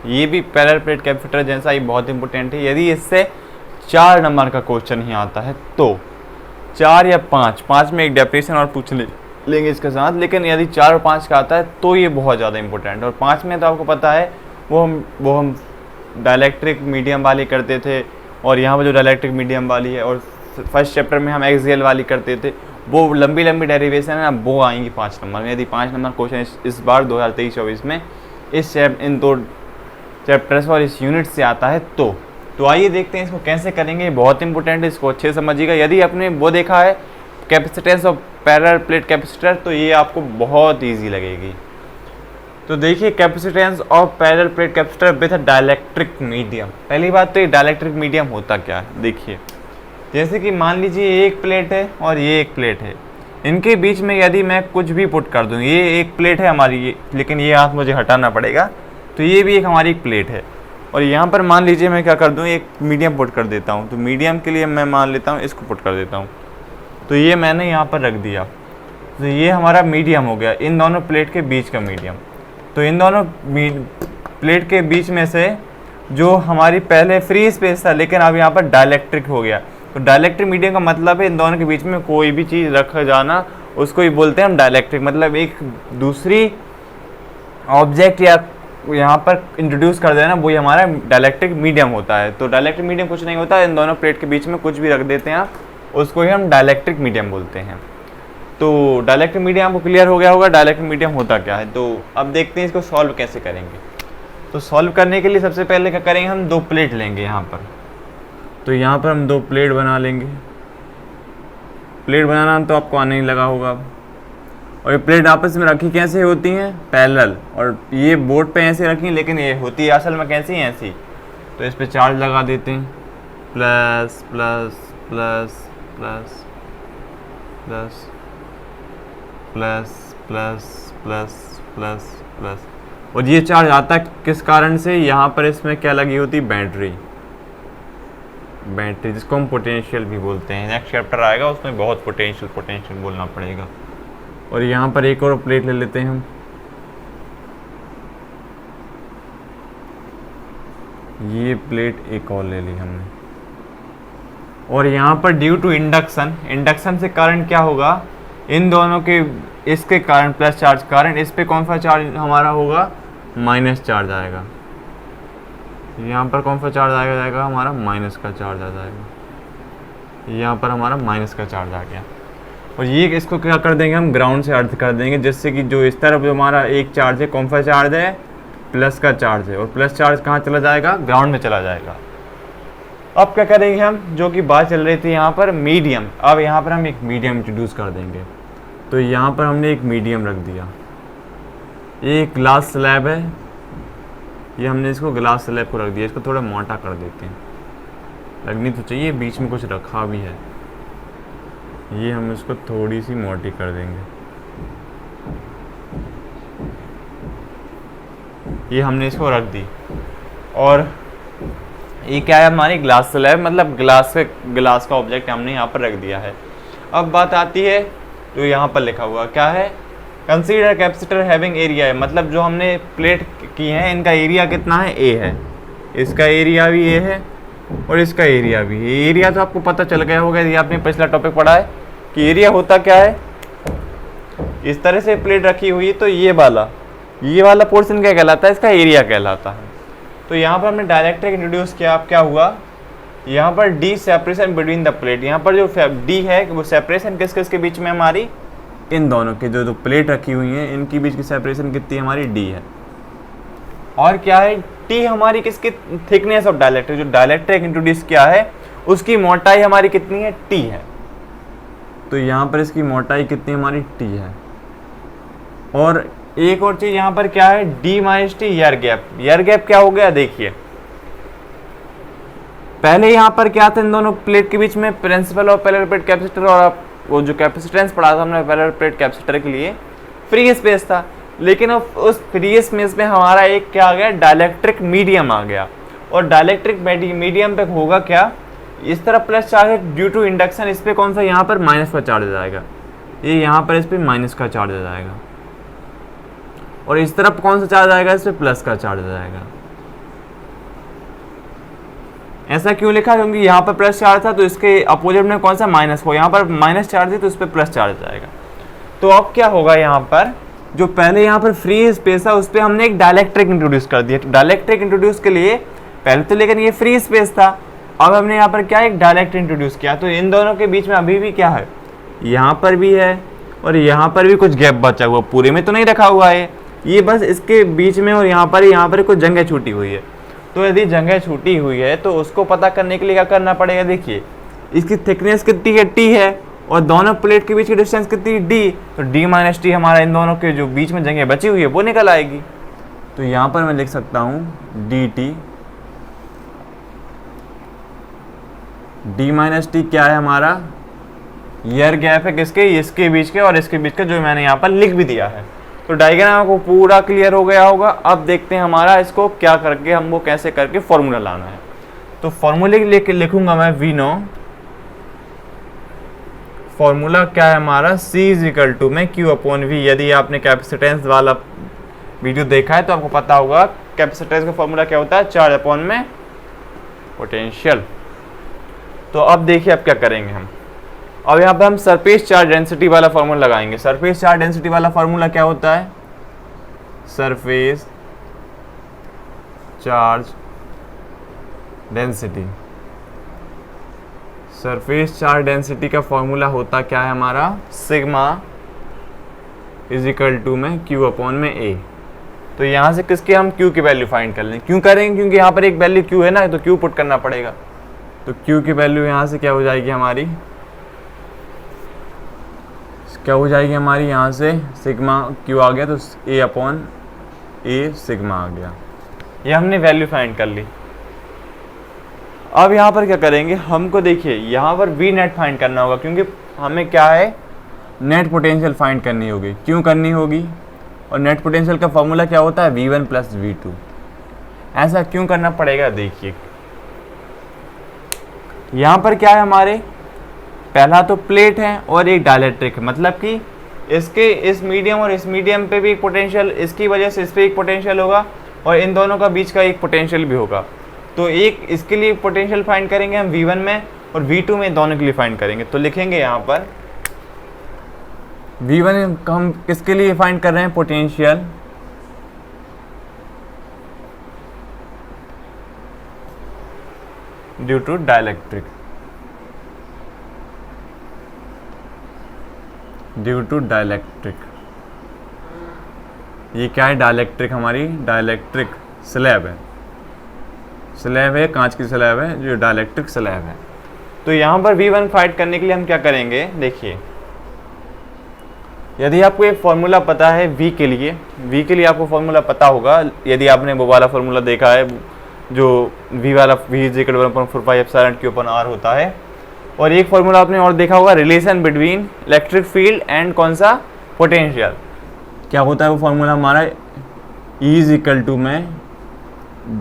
ये भी parallel plate capacitor जैसा ही बहुत इंपॉर्टेंट है। यदि इससे 4 नंबर का क्वेश्चन ही आता है तो 4 या 5 में एक डेफिनेशन और पूछ लेंगे इसके साथ, लेकिन यदि 4 और 5 का आता है तो ये बहुत ज़्यादा इंपॉर्टेंट है। और 5 में तो आपको पता है वो हम डाइलेक्ट्रिक मीडियम वाली करते थे, और यहाँ पर जो डाइलेक्ट्रिक मीडियम वाली है, और फर्स्ट चैप्टर में हम एक्सियल वाली करते थे, वो लंबी लंबी डेरिवेशन है ना, वो आएंगी 5 नंबर में। यदि 5 नंबर क्वेश्चन इस बार 2023-24 में इन 2 चैप्टर्स और इस यूनिट से आता है तो आइए देखते हैं इसको कैसे करेंगे। बहुत इंपॉर्टेंट है, इसको अच्छे से समझिएगा। यदि आपने वो देखा है capacitance of parallel plate capacitor, तो ये आपको बहुत ईजी लगेगी। तो देखिए capacitance of parallel plate capacitor with a dielectric medium. पहली बात तो ये डाइलेक्ट्रिक मीडियम होता क्या है, देखिए जैसे कि मान लीजिए एक प्लेट है और ये एक प्लेट है, इनके बीच में यदि मैं कुछ भी पुट कर दूँ, ये एक प्लेट है हमारी ये, लेकिन ये हाथ मुझे हटाना पड़ेगा, तो ये भी एक हमारी एक प्लेट है। और यहाँ पर मान लीजिए मैं क्या कर दूँ, एक मीडियम पुट कर देता हूँ, तो मीडियम के लिए मैं मान लेता हूँ इसको पुट कर देता हूँ, तो ये मैंने यहाँ पर रख दिया, तो ये हमारा मीडियम हो गया, इन दोनों प्लेट के बीच का मीडियम। तो इन दोनों प्लेट के बीच में से जो हमारी पहले फ्री स्पेस था, लेकिन अब यहाँ पर डाइलेक्ट्रिक हो गया। तो डाइलेक्ट्रिक मीडियम का मतलब है इन दोनों के बीच में कोई भी चीज़ रखा जाना, उसको ही बोलते हैं हम डाइलेक्ट्रिक। मतलब एक दूसरी ऑब्जेक्ट या यहाँ पर इंट्रोड्यूस कर देना, वही हमारा डाइलेक्ट्रिक मीडियम होता है। तो डाइलेक्ट्रिक मीडियम कुछ नहीं होता, इन दोनों प्लेट के बीच में कुछ भी रख देते हैं आप, उसको ही हम डाइलेक्ट्रिक मीडियम बोलते हैं। तो डाइलेक्ट्रिक मीडियम आपको क्लियर हो गया होगा डाइलेक्ट्रिक मीडियम होता क्या है। तो अब देखते हैं इसको सॉल्व कैसे करेंगे। तो सॉल्व करने के लिए सबसे पहले क्या करेंगे, हम 2 प्लेट लेंगे यहाँ पर। तो यहाँ पर हम 2 प्लेट बना लेंगे। प्लेट बनाना तो आपको आने नहीं लगा होगा। और ये प्लेट आपस में रखी कैसे होती हैं, पैरेलल, और ये बोर्ड पे ऐसे रखी, लेकिन ये होती है असल में कैसी है, ऐसी। तो इस पे चार्ज लगा देते हैं, plus plus plus plus plus plus plus plus plus plus. और ये चार्ज आता किस कारण से, यहाँ पर इसमें क्या लगी होती, बैटरी, जिसको हम पोटेंशियल भी बोलते हैं। नेक्स्ट चैप्टर आएगा उसमें बहुत पोटेंशियल बोलना पड़ेगा। और यहाँ पर एक और प्लेट ले लेते हैं हम, ये प्लेट एक और ले ली हमने। और यहाँ पर ड्यू टू इंडक्शन से कारण क्या होगा, इन दोनों के इसके कारण प्लस चार्ज कारण इस पे कौन सा चार्ज हमारा होगा, माइनस चार्ज आएगा। यहाँ पर कौन सा चार्ज जाएगा हमारा, माइनस का चार्ज आ जाएगा। यहाँ पर हमारा माइनस का चार्ज आ गया। और ये इसको क्या कर देंगे हम, ग्राउंड से अर्थ कर देंगे, जिससे कि जो इस तरफ जो हमारा एक चार्ज है, कौन सा चार्ज है, प्लस का चार्ज है, और प्लस चार्ज कहाँ चला जाएगा, ग्राउंड में चला जाएगा। अब क्या करेंगे हम, जो कि बात चल रही थी यहाँ पर मीडियम, अब यहाँ पर हम एक मीडियम इंट्रोड्यूस कर देंगे। तो यहाँ पर हमने एक मीडियम रख दिया, एक ग्लास स्लैब है, ये हमने इसको ग्लास स्लैब को रख दिया। इसको थोड़ा मोटा कर देते हैं, लगनी तो चाहिए, बीच में कुछ रखा भी है, ये हम इसको थोड़ी सी मोटी कर देंगे। ये हमने इसको रख दी। और ये क्या है, हमारी ग्लास स्लैब, मतलब ग्लास का ऑब्जेक्ट हमने यहाँ पर रख दिया है। अब बात आती है, तो यहाँ पर लिखा हुआ क्या है, कंसीडर कैपेसिटर हैविंग एरिया है, मतलब जो हमने प्लेट की है इनका एरिया कितना है, ए है, इसका एरिया भी ए है और इसका एरिया भी है। एरिया तो आपको पता चल गया होगा, ये आपने पिछला टॉपिक पढ़ा है कि एरिया होता क्या है। इस तरह से प्लेट रखी हुई है, तो ये वाला पोर्शन क्या कहलाता है, इसका एरिया कहलाता है। तो यहाँ पर हमने डायरेक्ट्रिक इंट्रोड्यूस किया। अब क्या हुआ, यहाँ पर D separation between the plate, यहाँ पर जो डी है वो सेपरेशन किसके बीच में, हमारी इन दोनों के जो प्लेट रखी हुई हैं इनकी बीच की सेपरेशन कितनी, हमारी डी है। और क्या है, टी हमारी किसकी, थिकनेस ऑफ डाइलेक्ट्रिक, जो डाइलेक्ट्रिक इंट्रोड्यूस किया है उसकी मोटाई हमारी कितनी है, टी है। तो यहाँ पर इसकी मोटाई कितनी हमारी, टी है। और एक और चीज यहाँ पर क्या है, D minus T air gap. Air gap क्या हो गया, देखिए पहले यहाँ पर क्या था, इन दोनों प्लेट के बीच में प्रिंसिपल और पैरेलल प्लेट कैपेसिटर, और वो जो कैपेसिटेंस पढ़ा था हमने पैरेलल प्लेट कैपेसिटर के लिए, फ्री स्पेस था। लेकिन अब उस फ्री स्पेस में हमारा एक क्या आ गया, डाइलेक्ट्रिक मीडियम आ गया। और डाइलेक्ट्रिक मीडियम पे होगा क्या, इस तरफ प्लस चार्ज है ड्यू टू इंडक्शन, इस पे कौन सा, यहाँ पर माइनस का चार्ज आ जाएगा, ये यहाँ पर इस पे माइनस का चार्ज आ जाएगा। और इस तरफ कौन सा चार्ज आएगा, इस पे प्लस का चार्ज आ जाएगा। ऐसा क्यों लिखा, क्योंकि यहाँ पर प्लस चार्ज था तो इसके अपोजिट में कौन सा माइनस हो, यहाँ पर माइनस चार्ज है तो इस पर प्लस चार्ज आएगा। तो अब क्या होगा, यहाँ पर जो पहले यहाँ पर फ्री स्पेस था उस पर हमने एक डाइलेक्ट्रिक इंट्रोड्यूस कर दिया। डाइलेक्ट्रिक इंट्रोड्यूस के लिए पहले तो लेकिन ये फ्री स्पेस था, अब हमने यहाँ पर क्या एक डाइलेक्ट्रिक इंट्रोड्यूस किया। तो इन दोनों के बीच में अभी भी क्या है, यहाँ पर भी है और यहाँ पर भी कुछ गैप बचा हुआ, पूरे में तो नहीं रखा हुआ है, ये बस इसके बीच में और यहाँ पर कुछ जगह छूटी हुई है। तो यदि जगह छूटी हुई है तो उसको पता करने के लिए क्या करना पड़ेगा, देखिए इसकी थिकनेस कितनी है, टी है, और दोनों प्लेट के बीच की डिस्टेंस कितनी है, डी। तो डी माइनस टी हमारा इन दोनों के जो बीच में जगह बची हुई है वो निकल आएगी। तो यहाँ पर मैं लिख सकता हूँ D T, D minus T क्या है हमारा, एयर गैप है किसके, इसके बीच के और इसके बीच का, जो मैंने यहाँ पर लिख भी दिया है। तो डायग्राम को पूरा क्लियर हो गया होगा। अब देखते हैं हमारा इसको क्या करके, हमको कैसे करके फॉर्मूला लाना है। तो फॉर्मूले लेके लिखूंगा मैं वी नो, फॉर्मूला क्या है हमारा, C इज इक्वल टू में Q अपॉन V। यदि आपने कैपेसिटेंस वाला वीडियो देखा है तो आपको पता होगा कैपेसिटेंस का फॉर्मूला क्या होता है, चार्ज अपॉन में पोटेंशियल। तो अब देखिए अब क्या करेंगे हम, अब यहाँ पे हम सरफेस चार्ज डेंसिटी वाला फॉर्मूला लगाएंगे। सरफेस चार्ज डेंसिटी वाला फॉर्मूला क्या होता है, surface charge density, surface charge density का फॉर्मूला होता क्या है हमारा, सिग्मा इज इक्वल टू में Q अपॉन में A। तो यहाँ से किसके हम Q की वैल्यू फाइंड कर लें, क्यों करेंगे, क्योंकि यहाँ पर एक वैल्यू Q है ना, तो Q पुट करना पड़ेगा। तो Q की वैल्यू यहाँ से क्या हो जाएगी हमारी, क्या हो जाएगी हमारी, यहाँ से सिग्मा Q आ गया तो A अपॉन A सिग्मा आ गया। ये हमने वैल्यू फाइंड कर ली। अब यहाँ पर क्या करेंगे, हमको देखिए यहाँ पर V नेट फाइंड करना होगा, क्योंकि हमें क्या है, नेट पोटेंशियल फाइंड करनी होगी। क्यों करनी होगी, और नेट पोटेंशियल का फॉर्मूला क्या होता है, V1 प्लस V2। ऐसा क्यों करना पड़ेगा, देखिए यहाँ पर क्या है हमारे, पहला तो प्लेट है और एक डाइलेक्ट्रिक है, मतलब कि इसके इस मीडियम और इस मीडियम पे भी एक पोटेंशियल, इसकी वजह से इस पर एक पोटेंशियल होगा और इन दोनों का बीच का एक पोटेंशियल भी होगा। तो एक इसके लिए पोटेंशियल फाइंड करेंगे हम V1 में और V2 में, दोनों के लिए फाइंड करेंगे। तो लिखेंगे यहाँ पर V1 हम किसके लिए फाइंड कर रहे हैं, potential due to dielectric, due to dielectric. ये क्या है, डाइलेक्ट्रिक, हमारी डाइलेक्ट्रिक स्लैब है, स्लैब है, कांच की स्लैब है जो डाइलेक्ट्रिक स्लैब है। तो यहाँ पर V1 फाइंड करने के लिए हम क्या करेंगे, देखिए यदि आपको एक फॉर्मूला पता है V के लिए आपको फॉर्मूला पता होगा, यदि आपने वो वाला फॉर्मूला देखा है जो V वाला V is equal to 1/4 epsilon Q upon R होता है, और एक फॉर्मूला आपने और देखा होगा, relation between electric field and कौन सा, पोटेंशियल। क्या होता है वो फॉर्मूला हमारा, E इज इक्वल टू में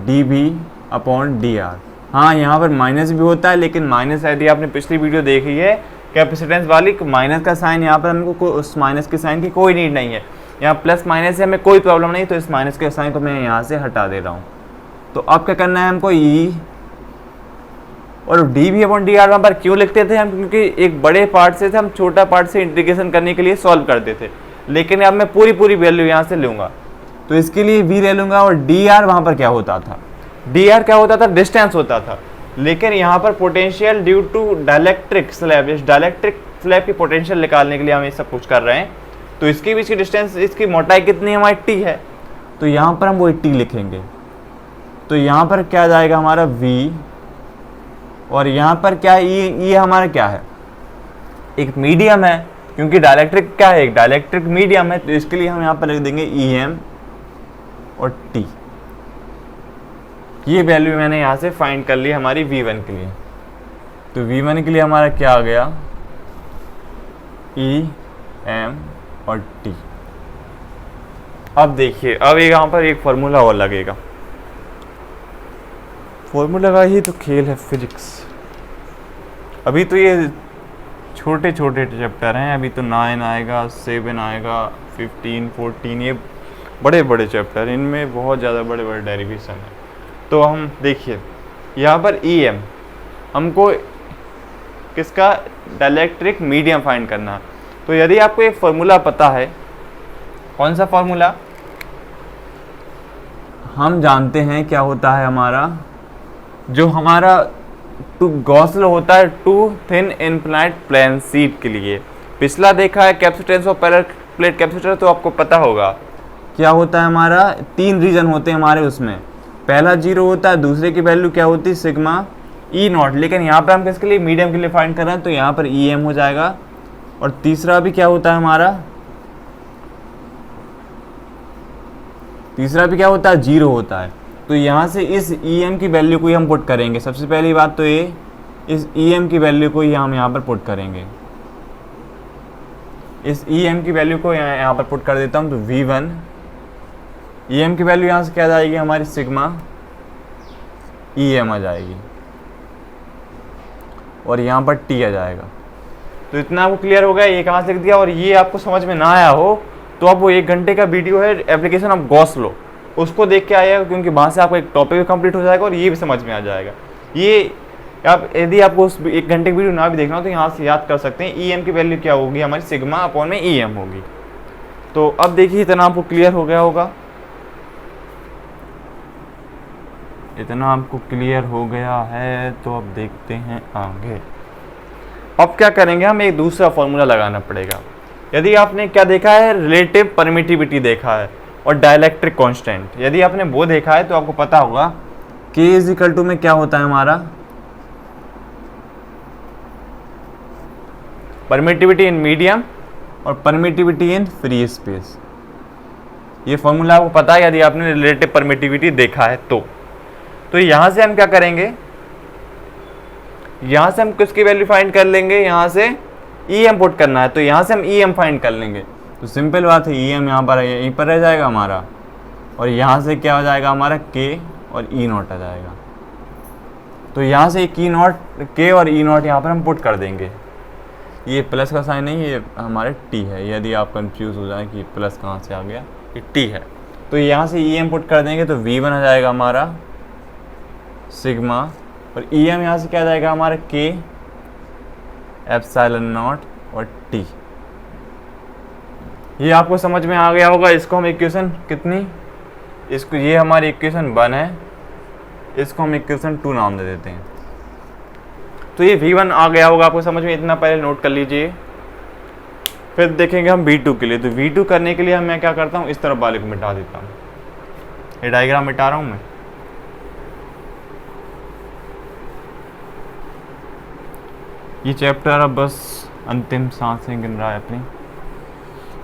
dV अपॉन dr। हाँ यहाँ पर माइनस भी होता है, लेकिन माइनस यदि आपने पिछली वीडियो देखी है कैपेसिटेंस वाली, माइनस का साइन यहाँ पर हमको उस माइनस के साइन की कोई नीड नहीं है, यहाँ प्लस माइनस से हमें कोई प्रॉब्लम नहीं। तो इस माइनस के साइन को मैं यहाँ से हटा दे रहा हूँ। तो अब क्या करना है हमको, E और dV अपॉन dr वहाँ पर क्यों लिखते थे हम, क्योंकि एक बड़े पार्ट से हम छोटा पार्ट से इंटीग्रेशन करने के लिए सॉल्व करते थे, लेकिन अब मैं पूरी वैल्यू यहाँ से लूँगा। तो इसके लिए V ले लूँगा, और dr वहाँ पर क्या होता था, dr क्या होता था, डिस्टेंस होता था। लेकिन यहाँ पर potential due to dielectric slab, इस डाइलेक्ट्रिक स्लैब की पोटेंशियल निकालने के लिए हम ये सब कुछ कर रहे हैं। तो इसके बीच की डिस्टेंस, इसकी मोटाई कितनी है हमारी, t है। तो यहाँ पर हम वो t लिखेंगे। तो यहाँ पर क्या जाएगा हमारा V, और यहाँ पर क्या है, ये हमारा क्या है, एक मीडियम है, क्योंकि डाइलेक्ट्रिक क्या है, एक डाइलेक्ट्रिक मीडियम है। तो इसके लिए हम यहाँ पर लिख देंगे EM और T। ये वैल्यू मैंने यहाँ से फाइंड कर ली हमारी V1 के लिए। तो V1 के लिए हमारा क्या आ गया, EM और T। अब देखिए, अब यहाँ पर एक फॉर्मूला और लगेगा, फॉर्मूला का ही तो खेल है फिजिक्स। अभी तो ये छोटे चैप्टर हैं, अभी तो 9 आएगा, 7 आएगा, 15, 14, ये बड़े चैप्टर, इनमें बहुत ज़्यादा बड़े डेरिवेशन है। तो हम देखिए यहाँ पर ई एम, हमको किसका, डाइलेक्ट्रिक मीडियम फाइंड करना है। तो यदि आपको एक फॉर्मूला पता है, कौन सा फॉर्मूला, हम जानते हैं क्या होता है हमारा, जो हमारा गॉस लॉ होता है to thin infinite plane sheet के लिए। पिछला देखा है capacitance of parallel plate capacitor, तो आपको पता होगा क्या होता है हमारा, 3 रीजन होते हैं हमारे उसमें। पहला 0 होता है, दूसरे की वैल्यू क्या होती है सिग्मा ई नॉट, लेकिन यहाँ पे हम किसके लिए, मीडियम के लिए फाइंड कर रहे हैं, तो यहाँ पर ई एम हो जाएगा। और तीसरा भी क्या होता है हमारा, तीसरा भी क्या होता है, 0 होता है। तो यहाँ से इस ई एम की वैल्यू को ही हम पुट करेंगे। सबसे पहली बात तो ये, इस ई एम की वैल्यू को ही हम यहाँ पर पुट करेंगे। इस ई एम की वैल्यू को यहाँ पर पुट कर देता हूँ, तो V1 ई एम की वैल्यू यहाँ से क्या आ जाएगी हमारी, सिग्मा ई एम आ जाएगी, और यहाँ पर T आ जाएगा। तो इतना आपको क्लियर हो गया, ये कहाँ से लिख दिया। और ये आपको समझ में ना आया हो तो आप वो 1 घंटे का वीडियो है एप्लीकेशन ऑफ गॉस लॉ, उसको देख के आइएगा, क्योंकि वहाँ से आपको एक टॉपिक भी कंप्लीट हो जाएगा और ये भी समझ में आ जाएगा। ये आप यदि आपको उस 1 घंटे की वीडियो ना भी देखना हो तो यहाँ से याद कर सकते हैं, ई एम की वैल्यू क्या होगी हमारी, सिग्मा अपॉन में ई एम होगी। तो अब देखिए इतना आपको क्लियर हो गया होगा, इतना आपको क्लियर हो गया है। तो अब देखते हैं आगे। अब क्या करेंगे, हम एक दूसरा फॉर्मूला लगाना पड़ेगा। यदि आपने क्या देखा है, रिलेटिव परमिटिविटी देखा है और डाइलेक्ट्रिक कांस्टेंट, यदि आपने वो देखा है तो आपको पता होगा K इज इक्वल टू में क्या होता है हमारा, परमिटिविटी इन मीडियम और परमिटिविटी इन फ्री स्पेस। ये फॉर्मूला आपको पता है यदि आपने रिलेटिव परमिटिविटी देखा है तो यहाँ से हम क्या करेंगे, यहाँ से हम किसकी वैल्यू फाइंड कर लेंगे, यहाँ से ई एम पुट करना है, तो यहाँ से हम ई एम फाइंड कर लेंगे। तो सिंपल बात है, ई एम यहाँ पर यहीं पर रह जाएगा हमारा, और यहाँ से क्या हो जाएगा हमारा, के और ई नॉट आ जाएगा। तो यहाँ से की नॉट, के और ई नॉट यहाँ पर हम पुट कर देंगे। ये प्लस का साइन नहीं, ये हमारे टी है, यदि आप कंफ्यूज हो जाए कि प्लस कहाँ से आ गया, ये टी है। तो यहाँ से ई एम पुट कर देंगे, तो V1 आ जाएगा हमारा सिग्मा, और ई एम यहाँ से क्या आ जाएगा हमारा, के एप्सिलॉन नॉट और टी। ये आपको समझ में आ गया होगा। इसको हम इक्वेशन कितनी, इसको, ये हमारी इक्वेशन 1 है, इसको हम इक्वेशन 2 नाम दे देते हैं। तो ये V1 आ गया होगा आपको समझ में, इतना पहले नोट कर लीजिए। फिर देखेंगे हम V2 के लिए। तो V2 करने के लिए मैं क्या करता हूँ, इस तरफ वाले को मिटा देता हूँ, ये डायग्राम मिटा रहा हूँ मैं। ये चैप्टर अब बस अंतिम सांसें गिन रहा है अपनी,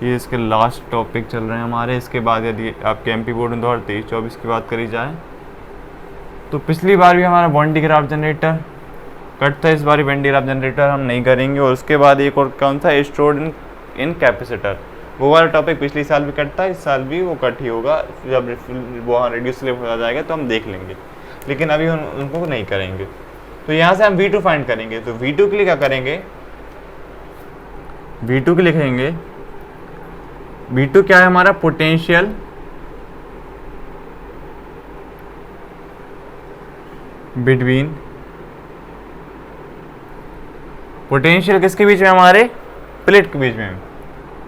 ये इसके लास्ट टॉपिक चल रहे हैं हमारे। इसके बाद यदि आपके एमपी बोर्ड में 2023-24 की बात करी जाए तो पिछली बार भी हमारा बॉन्डी ग्राफ जनरेटर कट था, इस बार बॉन्डी ग्राफ जनरेटर हम नहीं करेंगे। और उसके बाद एक और कौन था, स्टोर्ड इन कैपेसिटर, वो वाला टॉपिक पिछले साल भी कट था, इस साल भी वो कट ही होगा। जब वो रेड्यूस स्लेब हो जाएगा तो हम देख लेंगे, लेकिन अभी उनको नहीं करेंगे। तो यहाँ से हम V2 फाइंड करेंगे। तो V2 के लिए क्या करेंगे, V2 के लिखेंगे, V2 क्या है हमारा, पोटेंशियल बिटवीन, पोटेंशियल किसके बीच में, हमारे प्लेट के बीच में,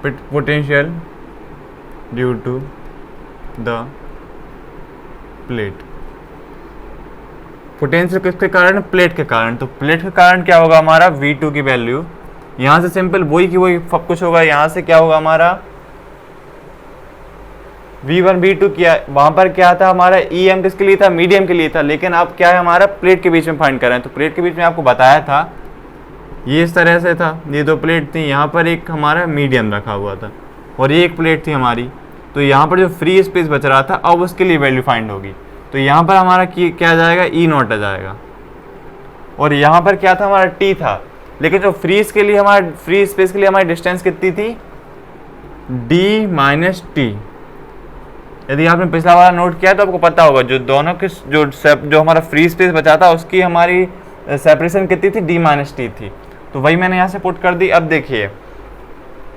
potential due to the plate. Potential किसके कारण, प्लेट के कारण। तो प्लेट के कारण क्या होगा हमारा, V2 की वैल्यू, यहाँ से सिंपल वही की वही सब कुछ होगा। यहाँ से क्या होगा हमारा, V1 V2 किया, वहाँ पर क्या था हमारा, EM किसके लिए था, मीडियम के लिए था, लेकिन अब क्या है हमारा, प्लेट के बीच में फाइंड कर रहे हैं। तो प्लेट के बीच में आपको बताया था ये इस तरह से था, ये 2 प्लेट थी, यहाँ पर एक हमारा मीडियम रखा हुआ था और ये एक प्लेट थी हमारी। तो यहाँ पर जो फ्री स्पेस बच रहा था अब उसके लिए वैल्यू फाइंड होगी। तो यहाँ पर हमारा क्या आ जाएगा, ई नॉट आ जाएगा, और यहाँ पर क्या था हमारा, टी था। लेकिन जो फ्री स्पेस के लिए हमारी डिस्टेंस कितनी थी, डी माइनस टी। यदि आपने पिछला वाला नोट किया तो आपको पता होगा, जो दोनों के जो हमारा फ्री स्पेस बचा था उसकी हमारी सेपरेशन कितनी थी, डी माइनस टी थी। तो वही मैंने यहाँ से पुट कर दी। अब देखिए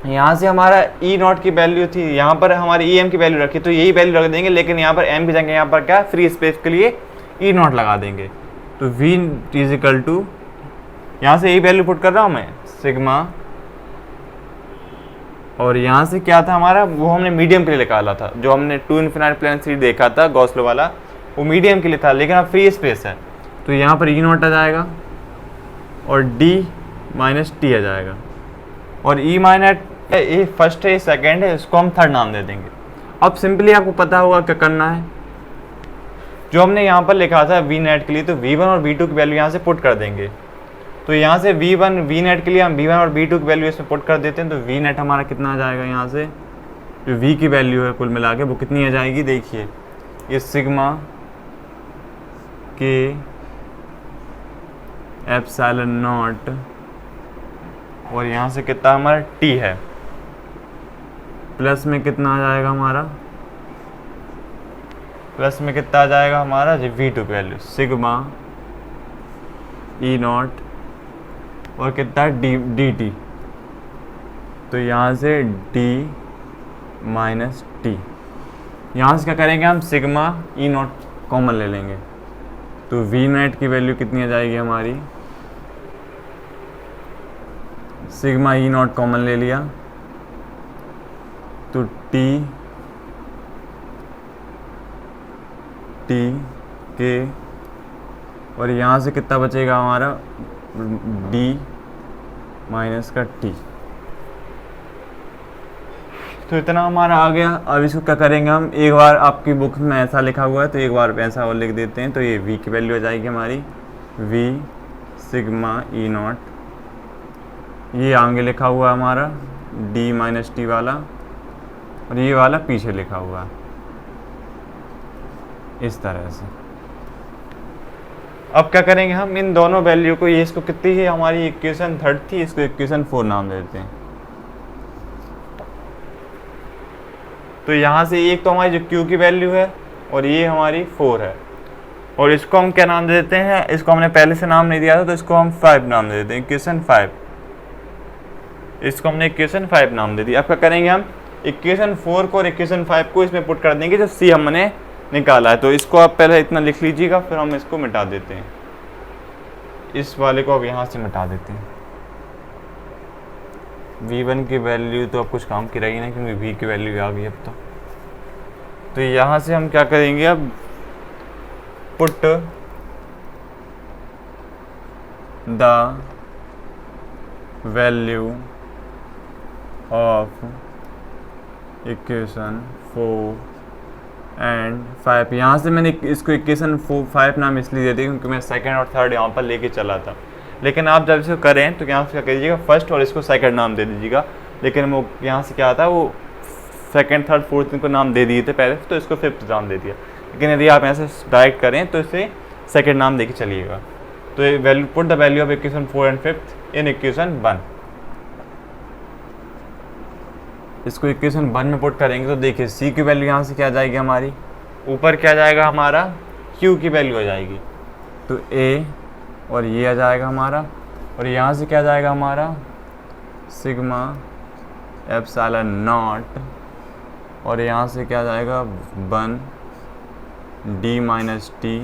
यहाँ से हमारा ई नॉट की वैल्यू थी, यहाँ पर हमारी ई एम की वैल्यू रखी, तो यही वैल्यू रख देंगे, लेकिन यहाँ पर एम की जगह यहाँ पर क्या, फ्री स्पेस के लिए ई नॉट लगा देंगे। तो v इज इक्वल टू, यहाँ से यही वैल्यू पुट कर रहा हूँ मैं, सिग्मा, और यहाँ से क्या था हमारा, वो हमने मीडियम के लिए निकाला था, जो हमने टू इन्फिनाइट प्लेन सीरीज देखा था गॉस लॉ वाला, वो मीडियम के लिए था, लेकिन अब फ्री स्पेस है तो यहाँ पर ई नॉट आ जाएगा और डी माइनस टी आ जाएगा, और ई माइनस ये फर्स्ट है, ये सेकेंड है, इसको हम थर्ड नाम दे देंगे। अब सिंपली आपको पता होगा क्या करना है, जो हमने यहाँ पर लिखा था वी नेट के लिए, तो वी वन और वी टू की वैल्यू यहाँ से पुट कर देंगे। तो यहाँ से v1 वी नेट के लिए हम v1 और v2 की वैल्यू इसमें पुट कर देते हैं, तो v नेट हमारा कितना आ जाएगा, यहाँ से जो v की वैल्यू है कुल मिला के वो कितनी आ जाएगी, देखिए ये सिग्मा के एप्सिलॉन नॉट, और यहाँ से कितना हमारा t है, प्लस में कितना आ जाएगा हमारा, प्लस में कितना आ जाएगा हमारा जो v2 की वैल्यू सिग्मा ई नॉट, और कितना डी टी, तो यहाँ से d माइनस टी, यहाँ से क्या करेंगे हम, सिग्मा ई नॉट कॉमन ले लेंगे, तो वी नेट की वैल्यू कितनी आ जाएगी हमारी, सिग्मा ई नॉट कॉमन ले लिया तो टी के, और यहाँ से कितना बचेगा हमारा d माइनस का t, तो इतना हमारा आ गया। अब इसको क्या करेंगे हम, एक बार आपकी बुक में ऐसा लिखा हुआ है तो एक बार ऐसा और लिख देते हैं, तो ये v की वैल्यू आ जाएगी हमारी v सिग्मा ई नॉट, ये आगे लिखा हुआ है हमारा d माइनस टी वाला, और ये वाला पीछे लिखा हुआ है इस तरह से। अब क्या करेंगे हम, इन दोनों वैल्यू को, ये इसको कितनी है हमारी इक्वेशन थर्ड थी, इसको इक्वेशन 4 नाम दे देते हैं। तो यहाँ से एक तो हमारी जो q की वैल्यू है और ये हमारी 4 है, और इसको हम क्या नाम दे देते हैं, इसको हमने पहले से नाम नहीं दिया था तो इसको हम 5 नाम दे देते हैं, इक्वेशन 5, इसको हमने इक्वेशन 5 नाम दे दिया। अब क्या करेंगे हम, इक्वेशन 4 को और इक्वेशन 5 को इसमें पुट कर देंगे जो c हमने निकाला है। तो इसको आप पहले इतना लिख लीजिएगा, फिर हम इसको मिटा देते हैं, इस वाले को अब यहाँ से मिटा देते हैं। v1 की वैल्यू तो अब कुछ काम की रही नहीं, क्योंकि v की वैल्यू आ गई अब तो यहाँ से हम क्या करेंगे, अब put the value of equation 4 and 5, यहाँ से मैंने इसको इक्वेशन 5 नाम इसलिए दे दिया क्योंकि मैं सेकंड और थर्ड यहाँ पर लेके चला था, लेकिन आप जब इसको करें तो यहाँ से क्या कीजिएगा, फर्स्ट और इसको सेकंड नाम दे दीजिएगा, लेकिन वो यहाँ से क्या था, वो सेकंड थर्ड फोर्थ इनको नाम दे दिए थे पहले, तो इसको फिफ्थ नाम दे दिया। लेकिन यदि आप ऐसे डायरेक्ट करें तो इसे सेकंड नाम दे के चलिएगा। तो ये value, put the value of equation 4 and 5 in equation 1, इसको इक्वेशन 1 में पुट करेंगे तो देखिए c की वैल्यू यहाँ से क्या आ जाएगी हमारी, ऊपर क्या जाएगा हमारा, q की वैल्यू आ जाएगी, तो a, और ये आ जाएगा हमारा, और यहाँ से क्या जाएगा हमारा सिग्मा एप्सिलॉन नॉट, और यहाँ से क्या जाएगा 1 d माइनस टी,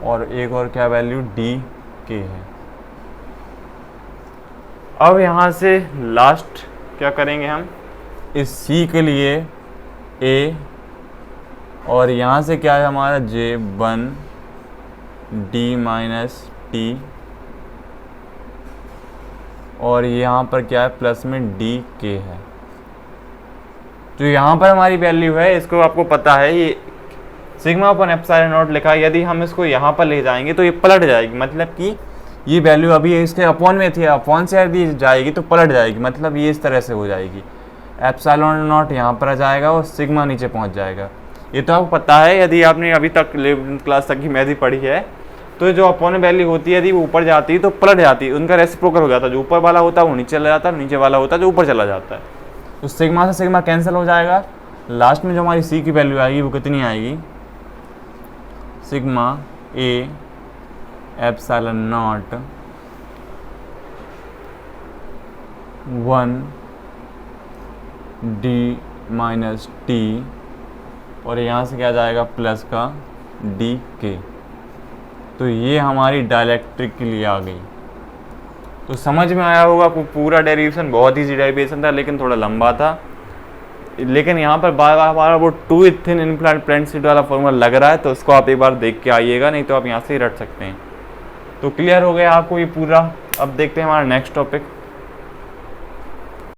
और एक और क्या वैल्यू d के है। अब यहाँ से लास्ट क्या करेंगे हम, इस c के लिए a, और यहाँ से क्या है हमारा j 1 d माइनस टी, और यहाँ पर क्या है प्लस में d के है। तो यहाँ पर हमारी वैल्यू है, इसको आपको पता है ये सिग्मा अपन एप्सिलॉन नॉट लिखा है, यदि हम इसको यहाँ पर ले जाएंगे तो ये पलट जाएगी, मतलब कि ये वैल्यू अभी इसके अपॉन में थी, अपॉन से यदि जाएगी तो पलट जाएगी, मतलब ये इस तरह से हो जाएगी, एप्सिलॉन नॉट यहाँ पर आ जाएगा और सिग्मा नीचे पहुँच जाएगा। ये तो आपको पता है, यदि आपने अभी तक 11th क्लास तक की मैथ ही पढ़ी है, तो जो अपॉन वैल्यू होती है यदि वो ऊपर जाती है तो पलट जाती है, उनका रेसिप्रोकल हो जाता है, जो ऊपर वाला होता है वो नीचे चला जाता है, नीचे वाला होता है जो ऊपर चला जाता है। तो सिग्मा से सिग्मा कैंसिल हो जाएगा, लास्ट में जो हमारी सी की वैल्यू आएगी वो कितनी आएगी, sigma A epsilon not 1 D minus T, और यहाँ से क्या जाएगा प्लस का डी के। तो ये हमारी डाइलेक्ट्रिक के लिए आ गई। तो समझ में आया होगा आपको, पूरा डेरिवेशन बहुत ईजी डेरिवेशन था लेकिन थोड़ा लंबा था। लेकिन यहाँ पर बार बार वो 2 इथेन इनफ्लाइट प्लेन सीट वाला फॉर्मूला लग रहा है, तो उसको आप एक बार देख के आइएगा, नहीं तो आप यहाँ से ही रट सकते हैं। तो क्लियर हो गया आपको ये पूरा। अब देखते हैं हमारा नेक्स्ट टॉपिक।